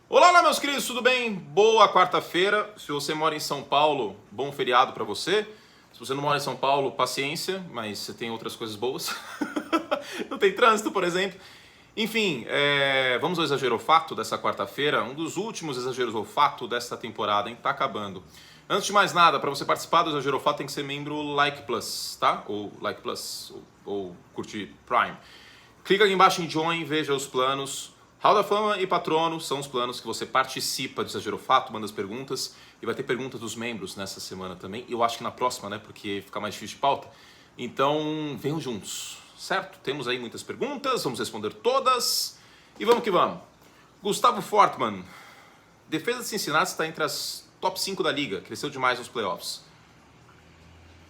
Olá, olá, meus queridos, tudo bem? Boa quarta-feira. Se você mora em São Paulo, bom feriado para você. Se você não mora em São Paulo, paciência, mas você tem outras coisas boas. Não tem trânsito, por exemplo. Enfim, vamos ao exagero fato dessa quarta-feira. Um dos últimos exageros ou fato desta temporada, hein? Tá acabando. Antes de mais nada, para você participar do exagero fato tem que ser membro Like Plus, tá? Ou Like Plus, ou curtir Prime. Clica aqui embaixo em Join, veja os planos. Hall da Fama e Patrono são os planos que você participa do Exagero Fato, manda as perguntas. E vai ter perguntas dos membros nessa semana também. E eu acho que na próxima, né? Porque fica mais difícil de pauta. Então, venham juntos, certo? Temos aí muitas perguntas, vamos responder todas. E vamos que vamos. Gustavo Fortman. Defesa de Cincinnati está entre as top 5 da liga. Cresceu demais nos playoffs.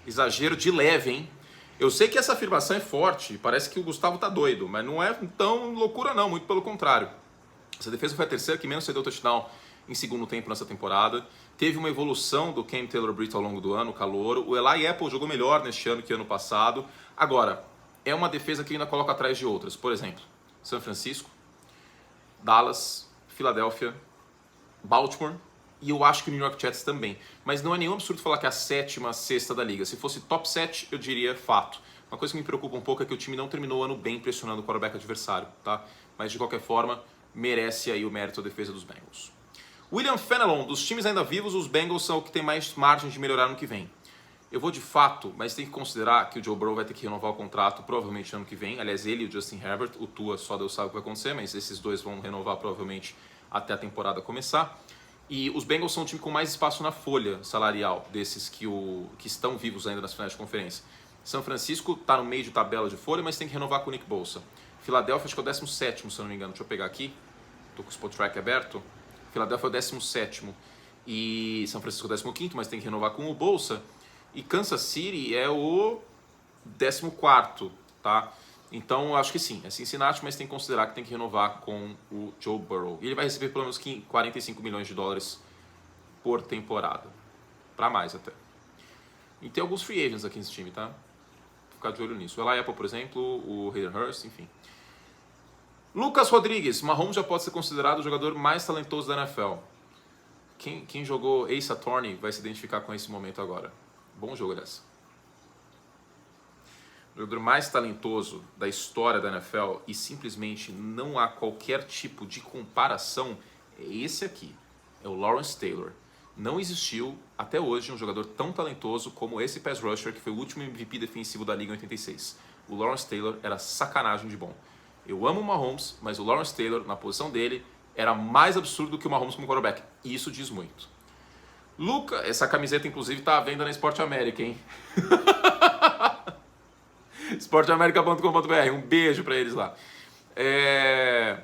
Exagero de leve, hein? Eu sei que essa afirmação é forte, parece que o Gustavo tá doido, mas não é tão loucura não, muito pelo contrário. Essa defesa foi a terceira que menos cedeu touchdown em segundo tempo nessa temporada. Teve uma evolução do Cam Taylor-Britt ao longo do ano, o calouro. O Eli Apple jogou melhor neste ano que ano passado. Agora, é uma defesa que ainda coloca atrás de outras. Por exemplo, São Francisco, Dallas, Filadélfia, Baltimore. E eu acho que o New York Jets também. Mas não é nenhum absurdo falar que é a sétima, sexta da liga. Se fosse top 7, eu diria fato. Uma coisa que me preocupa um pouco é que o time não terminou o ano bem pressionando o quarterback adversário, tá? Mas de qualquer forma, merece aí o mérito da defesa dos Bengals. William Fenelon, dos times ainda vivos, os Bengals são o que tem mais margem de melhorar no que vem. Eu vou de fato, mas tem que considerar que o Joe Burrow vai ter que renovar o contrato provavelmente no ano que vem. Aliás, ele e o Justin Herbert, o Tua só Deus sabe o que vai acontecer, mas esses dois vão renovar provavelmente até a temporada começar. E os Bengals são o time com mais espaço na folha salarial desses que estão vivos ainda nas finais de conferência. São Francisco está no meio de tabela de folha, mas tem que renovar com o Nick Bosa. Filadélfia acho que é o 17º, se eu não me engano. Deixa eu pegar aqui. Estou com o Spotrac aberto. Filadélfia é o 17º. E São Francisco é o 15º, mas tem que renovar com o Bosa. E Kansas City é o 14º, tá? Então, eu acho que sim, é Cincinnati, mas tem que considerar que tem que renovar com o Joe Burrow. E ele vai receber pelo menos 45 milhões de dólares por temporada. Para mais até. E tem alguns free agents aqui nesse time, tá? Vou ficar de olho nisso. O Eli Apple, por exemplo, o Hayden Hurst, enfim. Lucas Rodrigues. Mahomes já pode ser considerado o jogador mais talentoso da NFL. Quem jogou Ace Attorney vai se identificar com esse momento agora. Bom jogo dessa. O jogador mais talentoso da história da NFL e simplesmente não há qualquer tipo de comparação é esse aqui, é o Lawrence Taylor. Não existiu até hoje um jogador tão talentoso como esse pass rusher que foi o último MVP defensivo da liga em 86. O Lawrence Taylor era sacanagem de bom. Eu amo o Mahomes, mas o Lawrence Taylor, na posição dele, era mais absurdo que o Mahomes como quarterback. E isso diz muito. Luca, essa camiseta inclusive está à venda na Esporte América, hein? esporteamerica.com.br, um beijo pra eles lá. É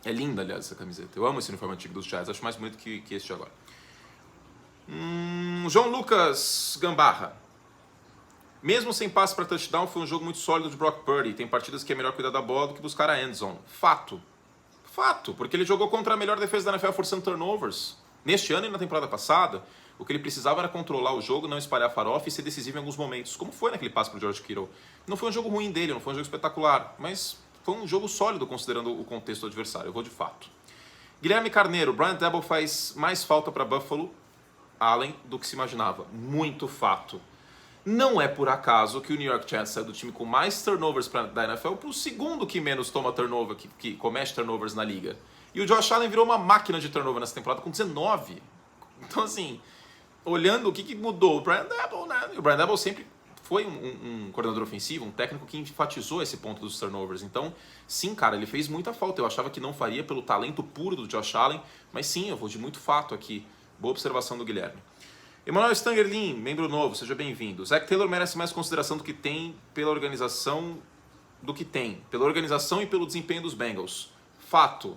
linda, aliás, essa camiseta. Eu amo esse uniforme antigo dos Giants, acho mais bonito que esse de agora. João Lucas Gambarra. Mesmo sem passe para touchdown, foi um jogo muito sólido de Brock Purdy. Tem partidas que é melhor cuidar da bola do que buscar a end zone. Fato, porque ele jogou contra a melhor defesa da NFL forçando turnovers. Neste ano e na temporada passada, o que ele precisava era controlar o jogo, não espalhar farofa e ser decisivo em alguns momentos, como foi naquele passe para o George Kittle. Não foi um jogo ruim dele, não foi um jogo espetacular, mas foi um jogo sólido considerando o contexto do adversário. Eu vou de fato. Guilherme Carneiro, Brian Daboll faz mais falta para Buffalo Allen do que se imaginava. Muito fato. Não é por acaso que o New York Jets é do time com mais turnovers da NFL para o segundo que menos toma turnover, que comete turnovers na liga. E o Josh Allen virou uma máquina de turnover nessa temporada com 19. Então, assim, olhando o que mudou, o Brian Daboll, né? O Brian Daboll sempre foi um coordenador ofensivo, um técnico que enfatizou esse ponto dos turnovers. Então, sim, cara, ele fez muita falta. Eu achava que não faria pelo talento puro do Josh Allen, mas sim, eu vou de muito fato aqui. Boa observação do Guilherme. Emanuel Stangerlin, membro novo, seja bem-vindo. Zach Taylor merece mais consideração do que tem pela organização e pelo desempenho dos Bengals. Fato.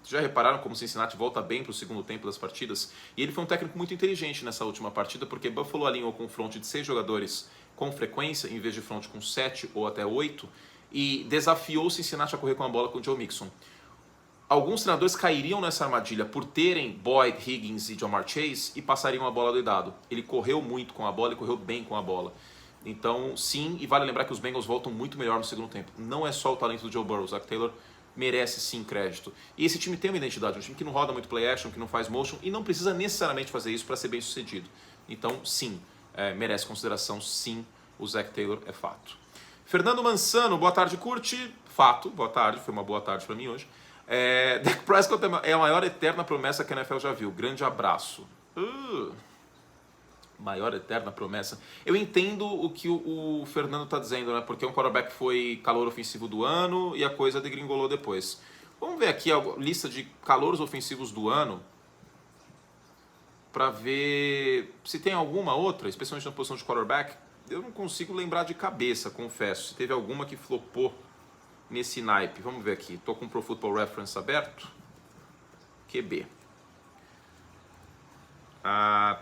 Já repararam como Cincinnati volta bem para o segundo tempo das partidas? E ele foi um técnico muito inteligente nessa última partida, porque Buffalo alinhou com um front de 6 jogadores com frequência, em vez de front com 7 ou até 8, e desafiou Cincinnati a correr com a bola com o Joe Mixon. Alguns treinadores cairiam nessa armadilha por terem Boyd, Higgins e Ja'Marr Chase e passariam a bola doidado. Ele correu muito com a bola e correu bem com a bola. Então, sim, e vale lembrar que os Bengals voltam muito melhor no segundo tempo. Não é só o talento do Joe Burrow, o Zach Taylor merece sim crédito. E esse time tem uma identidade, um time que não roda muito play action, que não faz motion e não precisa necessariamente fazer isso para ser bem sucedido. Então, sim, merece consideração, sim, o Zac Taylor é fato. Fernando Mansano, boa tarde, curte. Fato, boa tarde, foi uma boa tarde para mim hoje. Dak Prescott é a maior eterna promessa que a NFL já viu. Grande abraço. Maior eterna promessa. Eu entendo o que o Fernando está dizendo, né? Porque um quarterback foi calor ofensivo do ano e a coisa degringolou depois. Vamos ver aqui a lista de calouros ofensivos do ano para ver se tem alguma outra, especialmente na posição de quarterback. Eu não consigo lembrar de cabeça, confesso. Se teve alguma que flopou nesse naipe. Vamos ver aqui. Estou com o Pro Football Reference aberto. QB.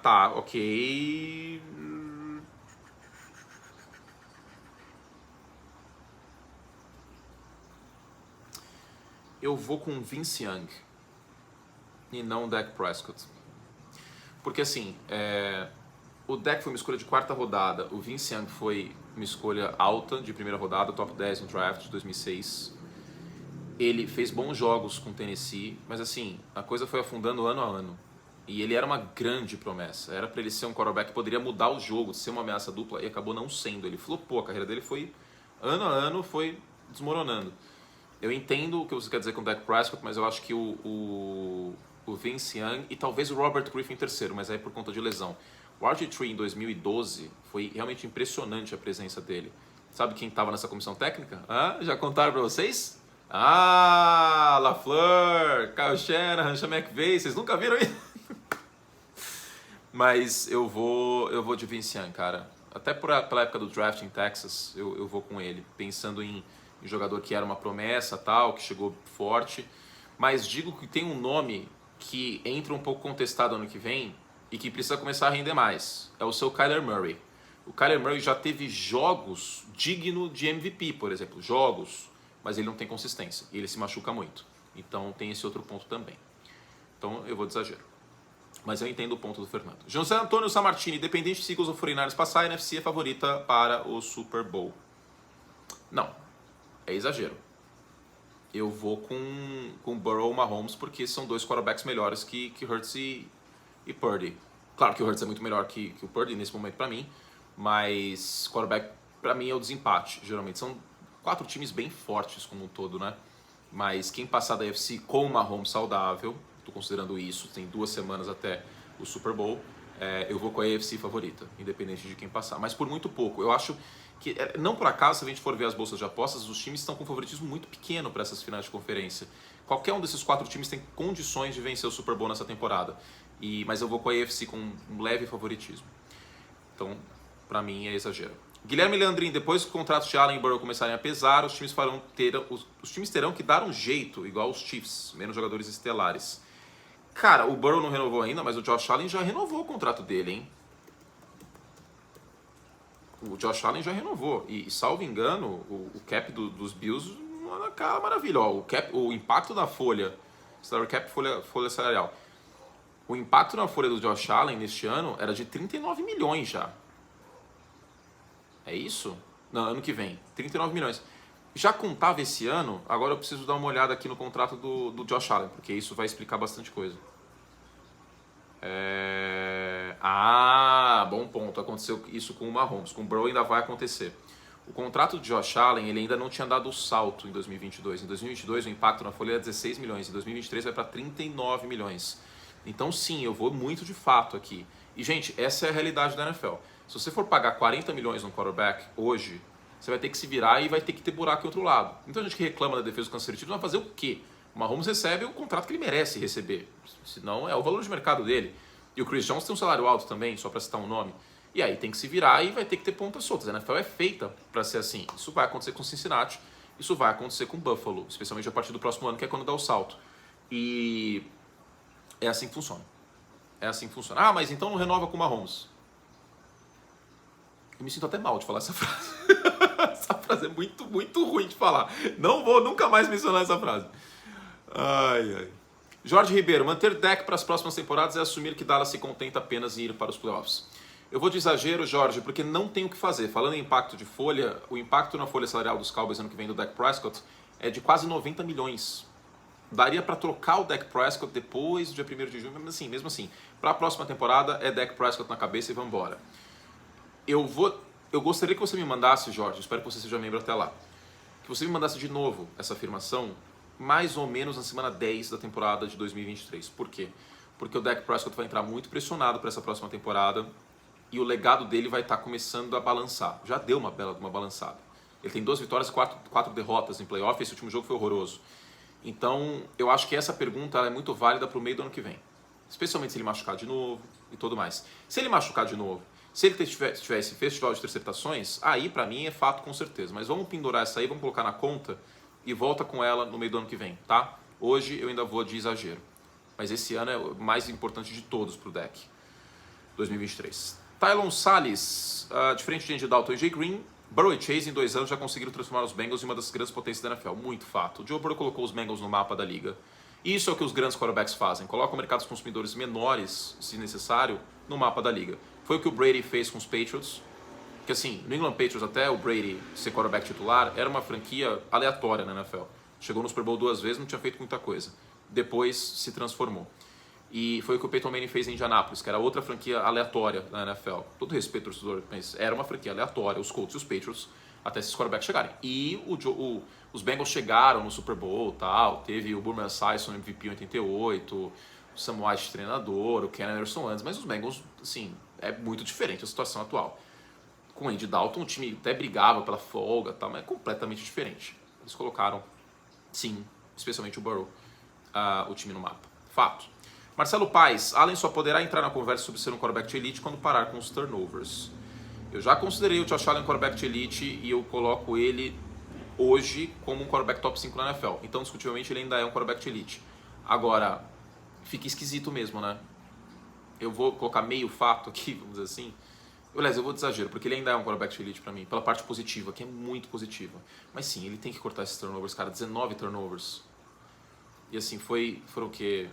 Tá, ok. Eu vou com Vince Young e não o Dak Prescott. Porque assim, o Dak foi uma escolha de quarta rodada, o Vince Young foi uma escolha alta de primeira rodada, top 10 no draft de 2006. Ele fez bons jogos com o Tennessee, mas assim, a coisa foi afundando ano a ano. E ele era uma grande promessa. Era para ele ser um quarterback que poderia mudar o jogo, ser uma ameaça dupla, e acabou não sendo. Ele flopou, a carreira dele foi, ano a ano, foi desmoronando. Eu entendo o que você quer dizer com o Dak Prescott, mas eu acho que o Vince Young e talvez o Robert Griffin terceiro, mas aí por conta de lesão. O RG3 em 2012 foi realmente impressionante a presença dele. Sabe quem estava nessa comissão técnica? Já contaram para vocês? LaFleur, Kyle Shanahan, Sean McVay, vocês nunca viram isso? Mas eu vou de Vince Young, cara. Até pela época do draft em Texas, eu vou com ele. Pensando em jogador que era uma promessa, tal, que chegou forte. Mas digo que tem um nome que entra um pouco contestado ano que vem e que precisa começar a render mais. É o seu Kyler Murray. O Kyler Murray já teve jogos dignos de MVP, por exemplo. Jogos, mas ele não tem consistência. E ele se machuca muito. Então tem esse outro ponto também. Então eu vou de exagero. Mas eu entendo o ponto do Fernando. José Antônio Sammartini, independente de Eagles ou 49ers passar, a NFC é favorita para o Super Bowl. Não, é exagero. Eu vou com Burrow e Mahomes porque são dois quarterbacks melhores que Hurts e Purdy. Claro que o Hurts é muito melhor que o Purdy nesse momento para mim, mas quarterback para mim é o desempate. Geralmente são 4 times bem fortes como um todo, né? Mas quem passar da NFC com o Mahomes saudável, estou considerando isso, tem 2 semanas até o Super Bowl, eu vou com a AFC favorita, independente de quem passar. Mas por muito pouco. Eu acho que, não por acaso, se a gente for ver as bolsas de apostas, os times estão com um favoritismo muito pequeno para essas finais de conferência. Qualquer um desses 4 times tem condições de vencer o Super Bowl nessa temporada. Mas eu vou com a AFC com um leve favoritismo. Então, para mim, é exagero. Guilherme Leandrin, depois que os contratos de Allen e Burrow começarem a pesar, os times terão que dar um jeito, igual os Chiefs, menos jogadores estelares. Cara, o Burrow não renovou ainda, mas o Josh Allen já renovou o contrato dele, hein? O Josh Allen já renovou. E salvo engano, o cap dos Bills não é uma maravilha. Ó, o impacto na folha, salary cap, folha salarial. O impacto na folha do Josh Allen neste ano era de 39 milhões já. É isso? Não, ano que vem. 39 milhões. Já contava esse ano, agora eu preciso dar uma olhada aqui no contrato do Josh Allen, porque isso vai explicar bastante coisa. Bom ponto. Aconteceu isso com o Mahomes. Com o Burrow ainda vai acontecer. O contrato de Josh Allen, ele ainda não tinha dado o salto em 2022. Em 2022 o impacto na folha era 16 milhões. Em 2023 vai para 39 milhões. Então sim, eu vou muito de fato aqui. E gente, essa é a realidade da NFL. Se você for pagar 40 milhões num quarterback hoje, você vai ter que se virar e vai ter que ter buraco em outro lado. Então a gente que reclama da defesa do Kansas City vai fazer o quê? O Mahomes recebe o contrato que ele merece receber. Senão é o valor de mercado dele. E o Chris Jones tem um salário alto também, só para citar um nome. E aí tem que se virar e vai ter que ter pontas soltas. A NFL é feita para ser assim. Isso vai acontecer com Cincinnati, isso vai acontecer com Buffalo, especialmente a partir do próximo ano, que é quando dá o salto. E é assim que funciona. É assim que funciona. Mas então não renova com o Mahomes. Eu me sinto até mal de falar essa frase. Essa frase é muito, muito ruim de falar. Não vou nunca mais mencionar essa frase. Ai. Jorge Ribeiro, manter Dak para as próximas temporadas é assumir que Dallas se contenta apenas em ir para os playoffs. Eu vou de exagero, Jorge, porque não tem o que fazer. Falando em impacto de folha, o impacto na folha salarial dos Cowboys ano que vem do Dak Prescott é de quase 90 milhões. Daria para trocar o Dak Prescott depois do dia 1º de junho, mesmo assim. Para a próxima temporada é Dak Prescott na cabeça e vamos embora. Eu gostaria que você me mandasse, Jorge, espero que você seja membro até lá, que você me mandasse de novo essa afirmação, mais ou menos na semana 10 da temporada de 2023. Por quê? Porque o Dak Prescott vai entrar muito pressionado para essa próxima temporada e o legado dele vai estar começando a balançar. Já deu uma balançada. Ele tem 2 vitórias e 4 derrotas em playoff, esse último jogo foi horroroso. Então, eu acho que essa pergunta é muito válida para o meio do ano que vem. Especialmente se ele machucar de novo e tudo mais. Se ele machucar de novo, se ele tivesse festival de interceptações, aí para mim é fato com certeza. Mas vamos pendurar essa aí, vamos colocar na conta e volta com ela no meio do ano que vem, tá? Hoje eu ainda vou de exagero. Mas esse ano é o mais importante de todos pro deck. 2023. Tylon Salles, diferente de Andy Dalton e Jay Green, Burrow e Chase em 2 anos já conseguiram transformar os Bengals em uma das grandes potências da NFL. Muito fato. O Joe Burrow colocou os Bengals no mapa da liga. Isso é o que os grandes quarterbacks fazem. Colocam mercados consumidores menores, se necessário, no mapa da liga. Foi o que o Brady fez com os Patriots. Que assim, no England Patriots, até o Brady ser quarterback titular, era uma franquia aleatória na NFL. Chegou no Super Bowl 2 vezes, não tinha feito muita coisa. Depois se transformou. E foi o que o Peyton Manning fez em Indianapolis, que era outra franquia aleatória na NFL. Todo respeito, torcedor, mas era uma franquia aleatória, os Colts e os Patriots, até esses quarterbacks chegarem. E os Bengals chegaram no Super Bowl, tal, teve o Boomer Esiason MVP em 88, o Sam White treinador, o Ken Anderson antes, mas os Bengals, assim, é muito diferente a situação atual. Com o Andy Dalton, o time até brigava pela folga, tal, mas é completamente diferente. Eles colocaram, sim, especialmente o Burrow, o time no mapa. Fato. Marcelo Paes, Allen só poderá entrar na conversa sobre ser um quarterback de elite quando parar com os turnovers. Eu já considerei o Josh Allen um quarterback de elite e eu coloco ele hoje como um quarterback top 5 na NFL. Então, discutivelmente, ele ainda é um quarterback de elite. Agora, fica esquisito mesmo, né? Eu vou colocar meio fato aqui, vamos dizer assim. Aliás, eu vou de exagero, porque ele ainda é um quarterback de elite pra mim, pela parte positiva, que é muito positiva. Mas sim, ele tem que cortar esses turnovers, cara. 19 turnovers. E assim, foram o quê?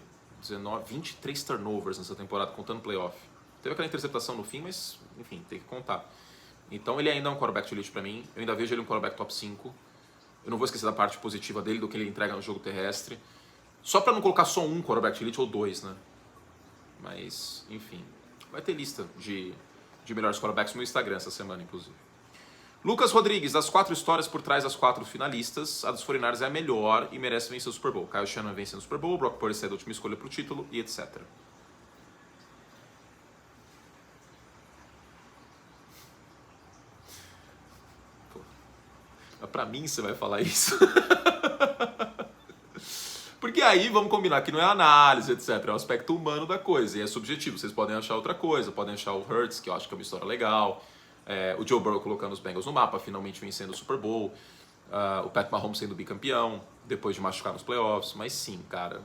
23 turnovers nessa temporada, contando playoff. Teve aquela interceptação no fim, mas, enfim, tem que contar. Então ele ainda é um quarterback de elite pra mim. Eu ainda vejo ele um quarterback top 5. Eu não vou esquecer da parte positiva dele, do que ele entrega no jogo terrestre. Só pra não colocar só um quarterback de elite ou 2, né? Mas, enfim. Vai ter lista de melhores quarterbacks no meu Instagram essa semana, inclusive. Lucas Rodrigues, das 4 histórias por trás das 4 finalistas, a dos 49ers é a melhor e merece vencer o Super Bowl. Kyle Shanahan vencendo o Super Bowl, Brock Purdy sendo a última escolha para o título e etc. Pô, mas pra mim você vai falar isso? Porque aí vamos combinar que não é análise, etc. É o aspecto humano da coisa e é subjetivo. Vocês podem achar outra coisa, podem achar o Hurts, que eu acho que é uma história legal. O Joe Burrow colocando os Bengals no mapa, finalmente vencendo o Super Bowl. O Pat Mahomes sendo bicampeão, depois de machucar nos playoffs. Mas sim, cara,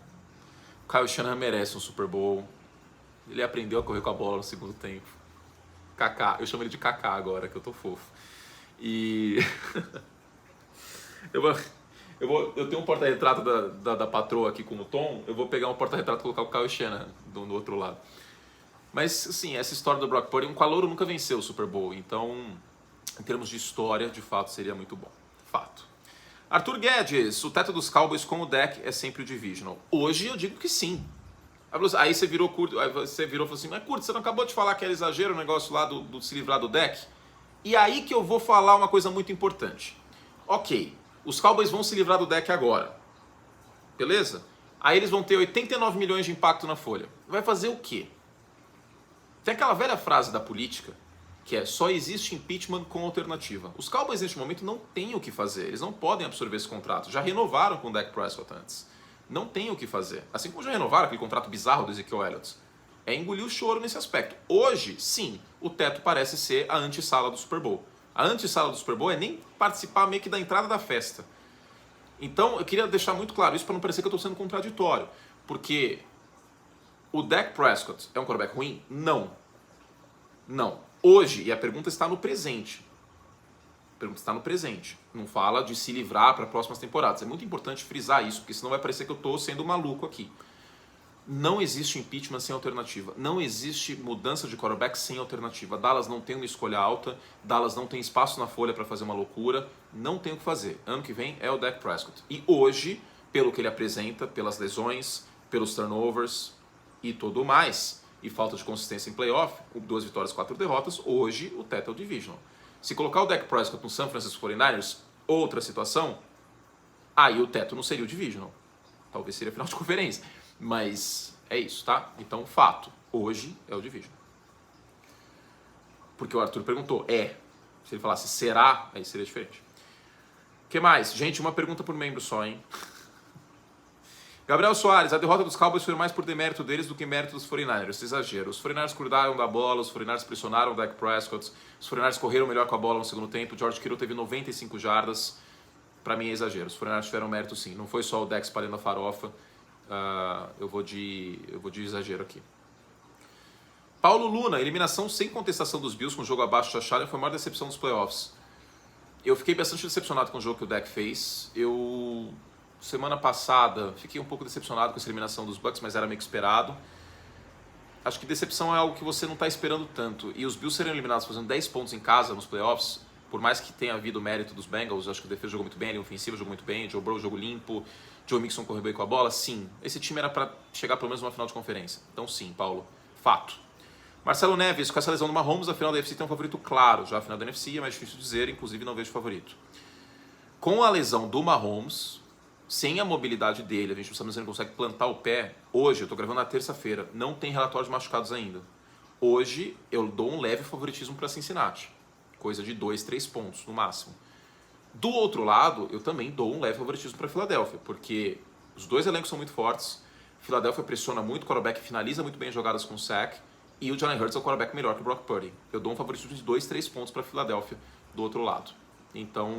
o Kyle Shanahan merece um Super Bowl. Ele aprendeu a correr com a bola no segundo tempo. Kaká, eu chamo ele de Kaká agora, que eu tô fofo. E... eu tenho um porta-retrato da patroa aqui com o Tom, eu vou pegar um porta-retrato e colocar o Kyle Shanahan do outro lado. Mas, assim, essa história do Brock Purdy, um calouro nunca venceu o Super Bowl, então, em termos de história, de fato, seria muito bom. Fato. Arthur Guedes, o teto dos Cowboys com o deck é sempre o divisional. Hoje eu digo que sim. Aí você virou curto, aí você virou e falou assim, mas curto, você não acabou de falar que era exagero o negócio lá do se livrar do deck? E aí que eu vou falar uma coisa muito importante. Ok, os Cowboys vão se livrar do deck agora. Beleza? Aí eles vão ter 89 milhões de impacto na folha. Vai fazer o quê? Tem aquela velha frase da política, que é só existe impeachment com alternativa. Os Cowboys neste momento não têm o que fazer, eles não podem absorver esse contrato. Já renovaram com o Dak Prescott antes. Não tem o que fazer. Assim como já renovaram aquele contrato bizarro do Ezekiel Elliott. É engolir o choro nesse aspecto. Hoje, sim, o teto parece ser a antessala do Super Bowl. A antessala do Super Bowl é nem participar meio que da entrada da festa. Então, eu queria deixar muito claro isso para não parecer que eu estou sendo contraditório. Porque o Dak Prescott é um quarterback ruim? Não. Não. Hoje, e a pergunta está no presente. A pergunta está no presente. Não fala de se livrar para próximas temporadas. É muito importante frisar isso, porque senão vai parecer que eu estou sendo maluco aqui. Não existe impeachment sem alternativa. Não existe mudança de quarterback sem alternativa. Dallas não tem uma escolha alta. Dallas não tem espaço na folha para fazer uma loucura. Não tem o que fazer. Ano que vem é o Dak Prescott. E hoje, pelo que ele apresenta, pelas lesões, pelos turnovers e tudo mais, e falta de consistência em playoff, 2 vitórias, 4 derrotas, hoje o teto é o divisional. Se colocar o Dak Prescott no San Francisco 49ers, outra situação, aí o teto não seria o divisional. Talvez seria final de conferência. Mas é isso, tá? Então, fato. Hoje é o division. Porque o Arthur perguntou, Se ele falasse será, aí seria diferente. O que mais? Gente, uma pergunta por membro só, hein? Gabriel Soares, a derrota dos Cowboys foi mais por demérito deles do que mérito dos 49ers. Esse exagero. Os 49ers cuidaram da bola, os 49ers pressionaram o Dak Prescott, os 49ers correram melhor com a bola no segundo tempo, o George Kittle teve 95 jardas. Pra mim é exagero. Os 49ers tiveram mérito sim. Não foi só o Dak espalhando a farofa. Eu vou de exagero aqui. Paulo Luna, eliminação sem contestação dos Bills com o jogo abaixo de Allen foi a maior decepção dos playoffs. Eu fiquei bastante decepcionado com o jogo que o Dak fez. Semana passada, fiquei um pouco decepcionado com essa eliminação dos Bucks, mas era meio que esperado. Acho que decepção é algo que você não está esperando tanto. E os Bills serem eliminados fazendo 10 pontos em casa nos playoffs, por mais que tenha havido mérito dos Bengals, acho que o defesa jogou muito bem, a linha ofensiva jogou muito bem, Joe Burrow jogou limpo, Joe Mixon correu bem com a bola, sim. Esse time era para chegar pelo menos numa final de conferência. Então sim, Paulo, fato. Marcelo Neves, com essa lesão do Mahomes, a final da NFC tem um favorito claro. Já a final da NFC é mais difícil dizer, inclusive não vejo favorito. Com a lesão do Mahomes, sem a mobilidade dele, a gente não sabe se ele consegue plantar o pé. Hoje, eu estou gravando na terça-feira, não tem relatório de machucados ainda. Hoje, eu dou um leve favoritismo para Cincinnati. Coisa de 2, 3 pontos no máximo. Do outro lado, eu também dou um leve favoritismo para a Filadélfia, porque os dois elencos são muito fortes. Filadélfia pressiona muito, o quarterback finaliza muito bem as jogadas com sack, e o Jalen Hurts é o quarterback melhor que o Brock Purdy. Eu dou um favoritismo de 2, 3 pontos para a Filadélfia do outro lado. Então,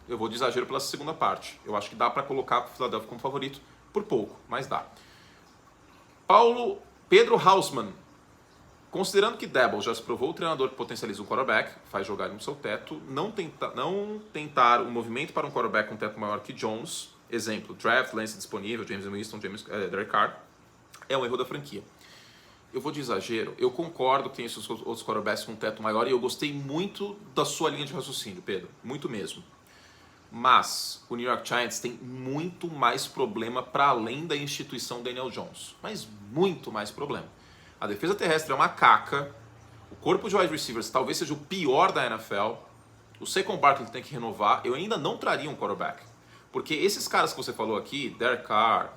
eu vou de exagero pela segunda parte. Eu acho que dá para colocar o Filadélfia como favorito por pouco, mas dá. Pedro Hausmann. Considerando que Daboll já se provou o treinador que potencializa o quarterback, faz jogar no seu teto, não tentar um movimento para um quarterback com teto maior que Jones, exemplo, draft, lance disponível, James Winston, Derek Carr, é um erro da franquia. Eu vou de exagero, eu concordo que tem esses outros quarterbacks com teto maior e eu gostei muito da sua linha de raciocínio, Pedro, muito mesmo. Mas o New York Giants tem muito mais problema para além da instituição Daniel Jones, mas muito mais problema. A defesa terrestre é uma caca, o corpo de wide receivers talvez seja o pior da NFL, o Saquon Barkley tem que renovar, eu ainda não traria um quarterback. Porque esses caras que você falou aqui, Derek Carr,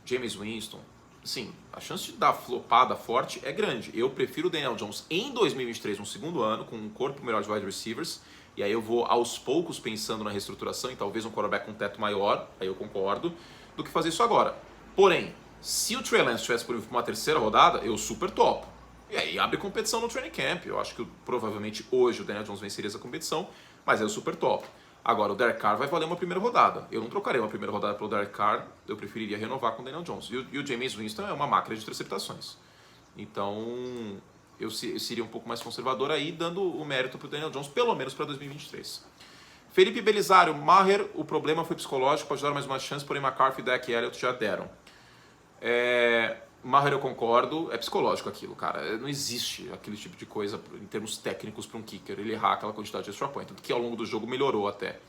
James Winston, sim, a chance de dar flopada forte é grande. Eu prefiro o Daniel Jones em 2023, no segundo ano, com um corpo melhor de wide receivers, e aí eu vou aos poucos pensando na reestruturação e talvez um quarterback com teto maior, aí eu concordo, do que fazer isso agora. Porém, se o Trey Lance estivesse por uma terceira rodada, eu super topo. E aí abre competição no training camp. Eu acho que provavelmente hoje o Daniel Jones venceria essa competição, mas eu super topo. Agora, o Derek Carr vai valer uma primeira rodada. Eu não trocaria uma primeira rodada pelo Derek Carr, eu preferiria renovar com o Daniel Jones. E o James Winston é uma máquina de interceptações. Então, eu seria um pouco mais conservador aí, dando o mérito para o Daniel Jones, pelo menos para 2023. Felipe Belisário, Maher, o problema foi psicológico, pode dar mais uma chance, porém McCarthy, Dak e Elliott já deram. Maher, eu concordo, é psicológico aquilo, cara. Não existe aquele tipo de coisa em termos técnicos para um kicker, ele errar aquela quantidade de extra point, tanto que ao longo do jogo melhorou até.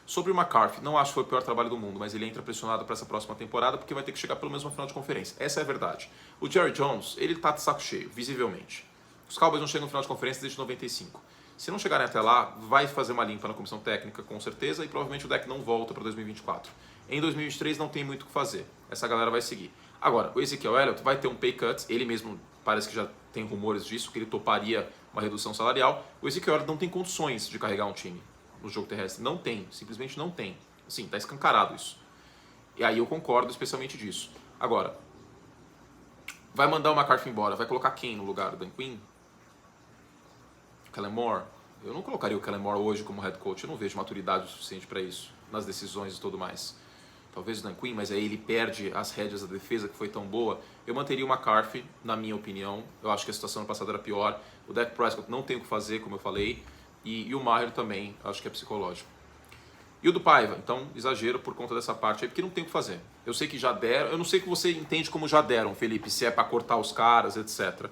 Sobre o McCarthy, não acho que foi o pior trabalho do mundo, mas ele entra pressionado para essa próxima temporada porque vai ter que chegar pelo menos uma final de conferência. Essa é a verdade. O Jerry Jones, ele tá de saco cheio, visivelmente. Os Cowboys não chegam no final de conferência desde 95. Se não chegarem até lá, vai fazer uma limpa na comissão técnica, com certeza, e provavelmente o Dak não volta para 2024. Em 2023 não tem muito o que fazer. Essa galera vai seguir. Agora, o Ezekiel Elliott vai ter um pay cut, ele mesmo parece que já tem rumores disso, que ele toparia uma redução salarial. O Ezekiel Elliott não tem condições de carregar um time no jogo terrestre. Não tem, simplesmente não tem. Assim, tá escancarado isso. E aí eu concordo especialmente disso. Agora, vai mandar o McCarthy embora, vai colocar quem no lugar do Dan Quinn? Kellen Moore? Eu não colocaria o Kellen Moore hoje como head coach, eu não vejo maturidade o suficiente para isso, nas decisões e tudo mais. Talvez o Dan Quinn, mas aí ele perde as rédeas da defesa que foi tão boa. Eu manteria o McCarthy, na minha opinião. Eu acho que a situação no passado era pior. O Dak Prescott não tem o que fazer, como eu falei. E o Maher também, acho que é psicológico. E o do Paiva, então, exagero por conta dessa parte aí, porque não tem o que fazer. Eu sei que já deram, eu não sei o que você entende como já deram, Felipe, se é para cortar os caras, etc.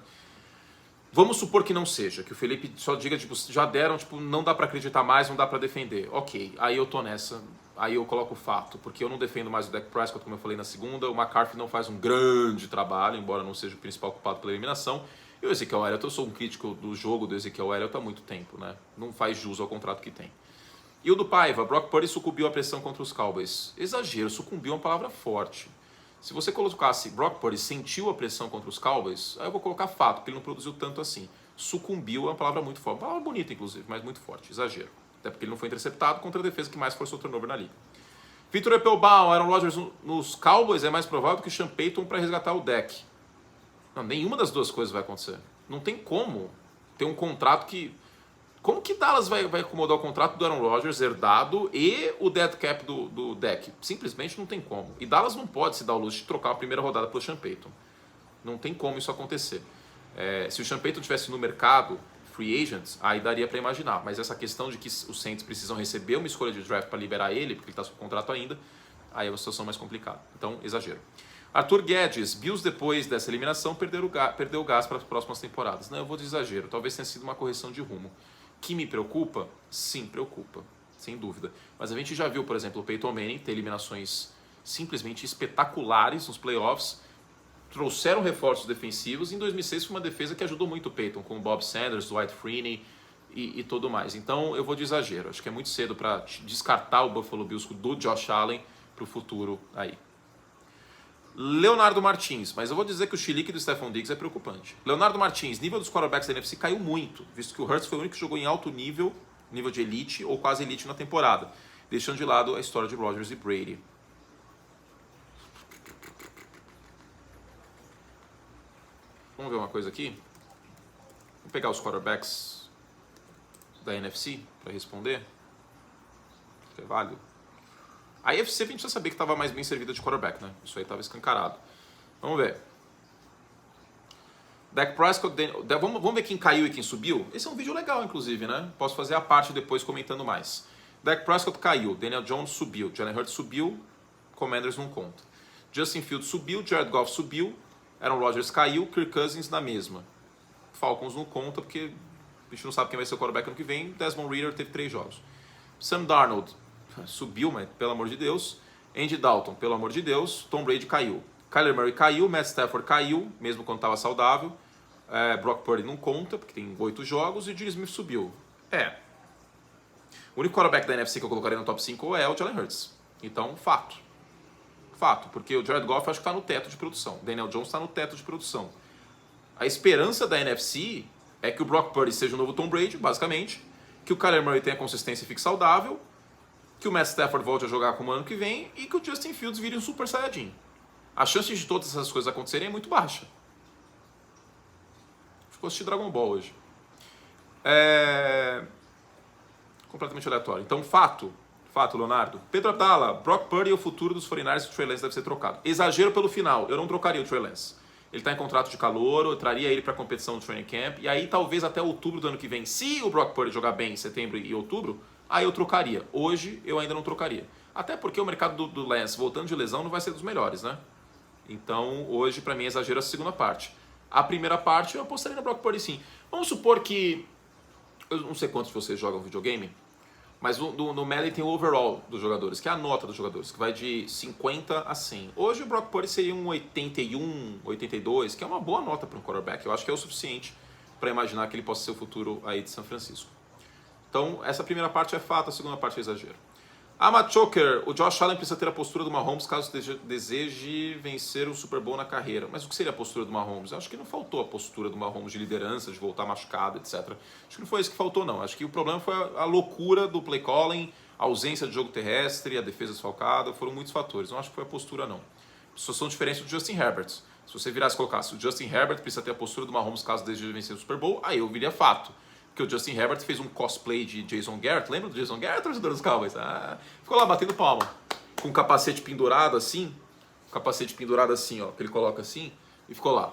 Vamos supor que não seja, que o Felipe só diga, tipo, já deram, tipo, não dá pra acreditar mais, não dá pra defender. Ok, aí eu tô nessa, aí eu coloco o fato, porque eu não defendo mais o Dak Prescott, como eu falei na segunda, o McCarthy não faz um grande trabalho, embora não seja o principal culpado pela eliminação, e o Ezekiel Elliott, eu sou um crítico do jogo do Ezekiel Elliott há muito tempo, né? Não faz jus ao contrato que tem. E o do Paiva, Brock Purdy sucumbiu à pressão contra os Cowboys. Exagero, sucumbiu é uma palavra forte. Se você colocasse Brock Purdy sentiu a pressão contra os Cowboys, aí eu vou colocar fato, porque ele não produziu tanto assim. Sucumbiu é uma palavra muito forte. Uma palavra bonita, inclusive, mas muito forte. Exagero. Até porque ele não foi interceptado contra a defesa que mais forçou o turnover na liga. Victor Applebaum, Aaron Rodgers nos Cowboys é mais provável que Sean Payton para resgatar o Dak. Não, nenhuma das duas coisas vai acontecer. Não tem como ter um contrato que... Como que Dallas vai acomodar o contrato do Aaron Rodgers herdado e o dead cap do Dak? Simplesmente não tem como. E Dallas não pode se dar o luxo de trocar a primeira rodada pelo Sean Payton. Não tem como isso acontecer. Se o Sean Payton estivesse no mercado, free agents, aí daria para imaginar. Mas essa questão de que os Saints precisam receber uma escolha de draft para liberar ele, porque ele está sob contrato ainda, aí é uma situação mais complicada. Então, exagero. Arthur Guedes, Bills depois dessa eliminação perdeu o gás para as próximas temporadas. Não, eu vou de exagero. Talvez tenha sido uma correção de rumo. Que me preocupa? Sim, preocupa, sem dúvida. Mas a gente já viu, por exemplo, o Peyton Manning ter eliminações simplesmente espetaculares nos playoffs, trouxeram reforços defensivos, e em 2006 foi uma defesa que ajudou muito o Peyton, com o Bob Sanders, o Dwight Freeney e tudo mais. Então eu vou de exagero, acho que é muito cedo para descartar o Buffalo Bills do Josh Allen para o futuro aí. Leonardo Martins, mas eu vou dizer que o chilique do Stephon Diggs é preocupante. Leonardo Martins, nível dos quarterbacks da NFC caiu muito, visto que o Hurts foi o único que jogou em alto nível, nível de elite ou quase elite na temporada, deixando de lado a história de Rodgers e Brady. Vamos ver uma coisa aqui? Vou pegar os quarterbacks da NFC para responder. Acho que é válido. A AFC a gente já sabia que estava mais bem servida de quarterback, né? Isso aí estava escancarado. Vamos ver. Dak Prescott, vamos ver quem caiu e quem subiu? Esse é um vídeo legal, inclusive, né? Posso fazer a parte depois comentando mais. Dak Prescott caiu, Daniel Jones subiu, Jalen Hurts subiu, Commanders não conta. Justin Fields subiu, Jared Goff subiu, Aaron Rodgers caiu, Kirk Cousins na mesma. Falcons não conta porque a gente não sabe quem vai ser o quarterback ano que vem. Desmond Ridder teve 3 jogos. Sam Darnold subiu, mas pelo amor de Deus. Andy Dalton, pelo amor de Deus. Tom Brady caiu. Kyler Murray caiu, Matt Stafford caiu, mesmo quando estava saudável. Brock Purdy não conta, porque tem 8 jogos. E o Gene Smith subiu. O único quarterback da NFC que eu colocaria no top 5 é o Jalen Hurts. Então, fato. Fato, porque o Jared Goff acho que está no teto de produção. Daniel Jones está no teto de produção. A esperança da NFC é que o Brock Purdy seja o novo Tom Brady, basicamente. Que o Kyler Murray tenha consistência e fique saudável. Que o Matt Stafford volte a jogar como ano que vem. E que o Justin Fields vire um super saiyajin. A chance de todas essas coisas acontecerem é muito baixa. Ficou assistir Dragon Ball hoje. Completamente aleatório. Então, fato, Leonardo. Pedro Abdala, Brock Purdy é o futuro dos 49ers, o Trey Lance deve ser trocado. Exagero pelo final, eu não trocaria o Trey Lance. Ele está em contrato de calor, eu traria ele para a competição do training camp, e aí talvez até outubro do ano que vem, se o Brock Purdy jogar bem em setembro e outubro, aí eu trocaria. Hoje eu ainda não trocaria. Até porque o mercado do Lance, voltando de lesão, não vai ser dos melhores, né? Então, hoje, para mim, é exagero a segunda parte. A primeira parte, eu apostaria no Brock Purdy sim. Vamos supor que... Eu não sei quantos de vocês jogam videogame, mas no Madden tem o overall dos jogadores, que é a nota dos jogadores, que vai de 50 a 100. Hoje o Brock Purdy seria um 81, 82, que é uma boa nota para um quarterback. Eu acho que é o suficiente para imaginar que ele possa ser o futuro aí de São Francisco. Então, essa primeira parte é fato, a segunda parte é exagero. Amat Choker, o Josh Allen precisa ter a postura do Mahomes caso deseje vencer o Super Bowl na carreira. Mas o que seria a postura do Mahomes? Eu acho que não faltou a postura do Mahomes de liderança, de voltar machucado, etc. Acho que não foi isso que faltou, não. Acho que o problema foi a loucura do play calling, a ausência de jogo terrestre, a defesa desfalcada, foram muitos fatores. Não acho que foi a postura, não. Só são diferentes do Justin Herbert. Se você virasse e colocasse o Justin Herbert precisa ter a postura do Mahomes caso deseje vencer o Super Bowl, aí eu viria fato. Porque o Justin Herbert fez um cosplay de Jason Garrett. Lembra do Jason Garrett, torcedor dos Cowboys? Ficou lá batendo palma. Com o capacete pendurado assim. O capacete pendurado assim, ó. Que ele coloca assim. E ficou lá,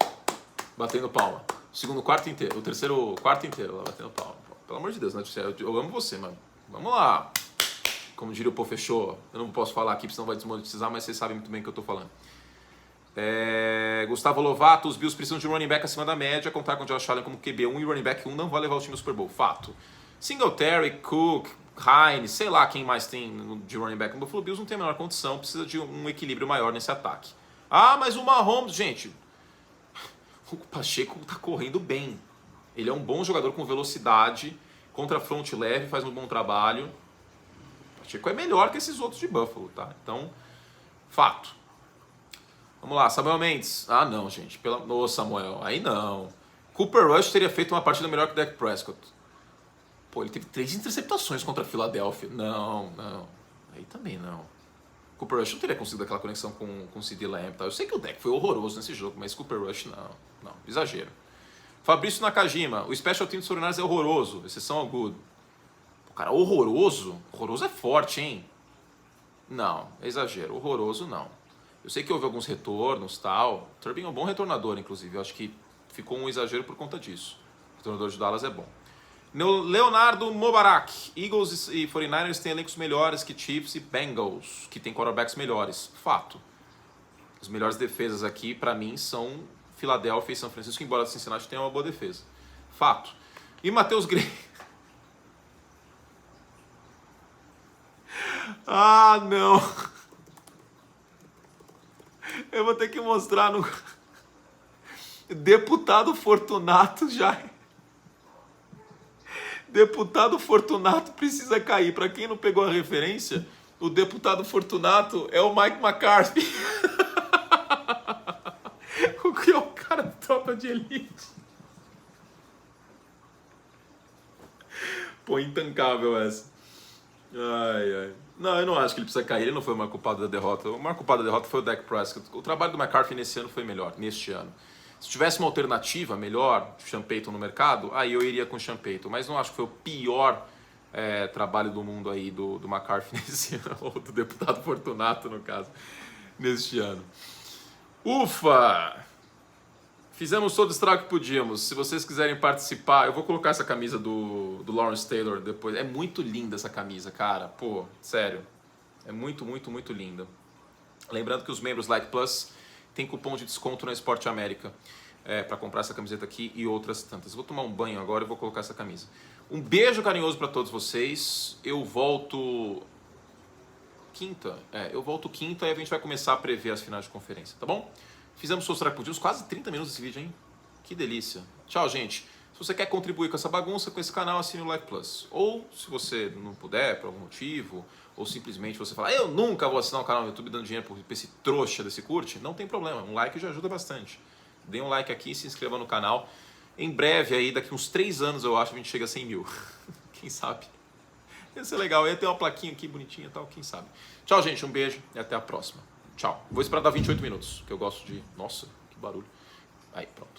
batendo palma. O segundo quarto inteiro. O terceiro quarto inteiro lá batendo palma. Pelo amor de Deus, né? Eu amo você, mano. Vamos lá. como diria o Pô Fechou, eu não posso falar aqui, porque senão vai desmonetizar, mas vocês sabem muito bem o que eu estou falando. Gustavo Lovato, os Bills precisam de um running back acima da média, contar com o Josh Allen como QB1 e running back 1 não vai levar o time ao Super Bowl. Fato. Singletary, Cook, Hines, sei lá quem mais tem de running back no Buffalo Bills, não tem a menor condição, precisa de um equilíbrio maior nesse ataque. Ah, mas o Mahomes, gente, o Pacheco tá correndo bem. Ele é um bom jogador com velocidade, contra front leve, faz um bom trabalho. O Pacheco é melhor que esses outros de Buffalo, tá? Então, fato. Vamos lá, Samuel Mendes. Ah, não, gente. Ô, Samuel, aí não. Cooper Rush teria feito uma partida melhor que o Dak Prescott. Pô, ele teve 3 interceptações contra a Filadélfia. Não. Aí também não. Cooper Rush não teria conseguido aquela conexão com o CD Lamb. Tá? Eu sei que o Dak foi horroroso nesse jogo, mas Cooper Rush não. Exagero. Fabrício Nakajima. O Special Team dos 49ers é horroroso. Exceção ao Good. Pô, cara, horroroso? Horroroso é forte, hein? Não, é exagero. Horroroso não. Eu sei que houve alguns retornos e tal. Turbin é um bom retornador, inclusive. Eu acho que ficou um exagero por conta disso. O retornador de Dallas é bom. Leonardo Mobarak. Eagles e 49ers têm elencos melhores que Chiefs e Bengals, que tem quarterbacks melhores. Fato. As melhores defesas aqui, para mim, são Filadélfia e São Francisco, embora Cincinnati tenha uma boa defesa. Fato. E Matheus Grey. Ah, não. Eu vou ter que mostrar no... Deputado Fortunato já... Deputado Fortunato precisa cair. Para quem não pegou a referência, o deputado Fortunato é o Mike McCarthy. O que é o cara de Tropa de Elite. Pô, intancável essa. Ai. Não, eu não acho que ele precisa cair. Ele não foi o maior culpado da derrota. O maior culpado da derrota foi o Dak Prescott. O trabalho do McCarthy nesse ano foi melhor, neste ano. Se tivesse uma alternativa melhor, Sean Payton no mercado, aí eu iria com o Sean Payton. Mas não acho que foi o pior trabalho do mundo aí do McCarthy nesse ano, ou do deputado Fortunato, no caso, neste ano. Ufa! Fizemos todo o estrago que podíamos. Se vocês quiserem participar, eu vou colocar essa camisa do Lawrence Taylor depois. É muito linda essa camisa, cara. Pô, sério. É muito, muito, muito linda. Lembrando que os membros Like Plus tem cupom de desconto na Esporte América para comprar essa camiseta aqui e outras tantas. Vou tomar um banho agora e vou colocar essa camisa. Um beijo carinhoso para todos vocês. Eu volto quinta. Eu volto quinta e a gente vai começar a prever as finais de conferência, tá bom? Fizemos o Sostrack Podimos, quase 30 minutos desse vídeo, hein? Que delícia. Tchau, gente. Se você quer contribuir com essa bagunça, com esse canal, assine o Like Plus. Ou, se você não puder, por algum motivo, ou simplesmente você falar, eu nunca vou assinar um canal no YouTube dando dinheiro para esse trouxa desse curte, não tem problema. Um like já ajuda bastante. Dê um like aqui e se inscreva no canal. Em breve, aí, daqui uns 3 anos, eu acho, a gente chega a 100 mil. Quem sabe? Ia ser legal. Ia ter uma plaquinha aqui bonitinha e tal, quem sabe. Tchau, gente. Um beijo e até a próxima. Tchau. Vou esperar dar 28 minutos, que eu gosto de... Nossa, que barulho. Aí, pronto.